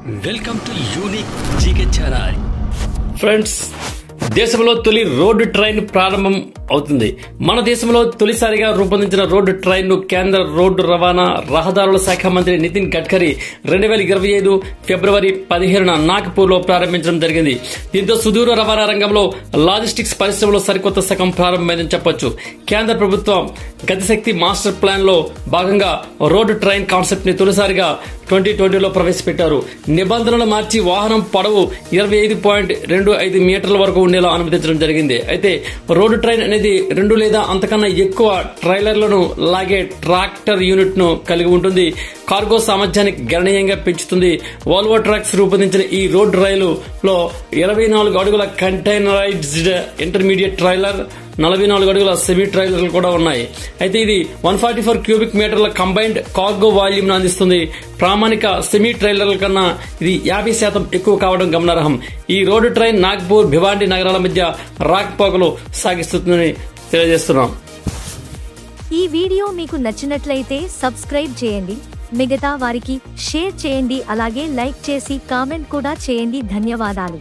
Welcome to unique GK channel. Friends, దేశంలో తొలి road train ప్రారంభం అవుతుంది. మన దేశంలో తొలిసారిగా రూపొందించిన రోడ్డు ట్రైన్ ను కేంద్ర రోడ్డు రవాణా రహదారుల శాఖ మంత్రి నితిన్ గడ్కరీ 2025 ఫిబ్రవరి 15న నాగపూర్ లో ప్రారంభించడం జరిగింది. దీంతో సుదూర రవాణా రంగంలో లాజిస్టిక్స్ పరిశ్రమలో సరికొత్త శకం ప్రారంభమైందని చెప్పొచ్చు. కేంద్ర ప్రభుత్వం గతిశక్తి మాస్టర్ ప్లాన్ లో భాగంగా రోడ్డు ట్రైన్ కాన్సెప్ట్ ని తొలిసారిగా 2020లో ప్రవేశపెట్టారు. నిబంధనలు మార్చి వాహనం పొడవు 25.25 మీటర్ల వరకు ఉండేలా అనుమతించడం జరిగింది. అయితే రోడ్డు ట్రైన్ అనేది 2 లేదా అంతకన్నా ఎక్కువ ట్రైలర్లను లాగే ట్రాక్టర్ యూనిట్ ను కలిగి ఉంటుంది. కార్గో సామర్థ్యాన్ని గణనీయంగా పెంచుతుంది. వోల్వో ట్రక్స్ రూపొందించిన ఈ రోడ్డు రైలులో 24 అడుగుల కంటైనరైజ్డ్ ఇంటర్మీడియట్ ట్రైలర్, 44 అడుగుల సెమీ ట్రైలర్లు కూడా ఉన్నాయి. అయితే ఇది 144 క్యూబిక్ మీటర్ల కంబైన్డ్ కార్గో వాల్యూమ్ ను అందిస్తుంది. ప్రామాణిక సెమీ ట్రైలర్ల కన్నా ఇది 50% ఎక్కువ కావడం గమనార్హం. ఈ రోడ్డు ట్రైన్ నాగ్పూర్, భివాండి నగరాల మధ్య రాకపోకలు సాగిస్తుందని తెలియజేస్తున్నాం. ఈ వీడియో మీకు నచ్చినట్లయితే సబ్స్క్రైబ్ చేయండి, మిగతా వారికి షేర్ చేయండి, అలాగే లైక్ చేసి కామెంట్ కూడా చేయండి. ధన్యవాదాలు.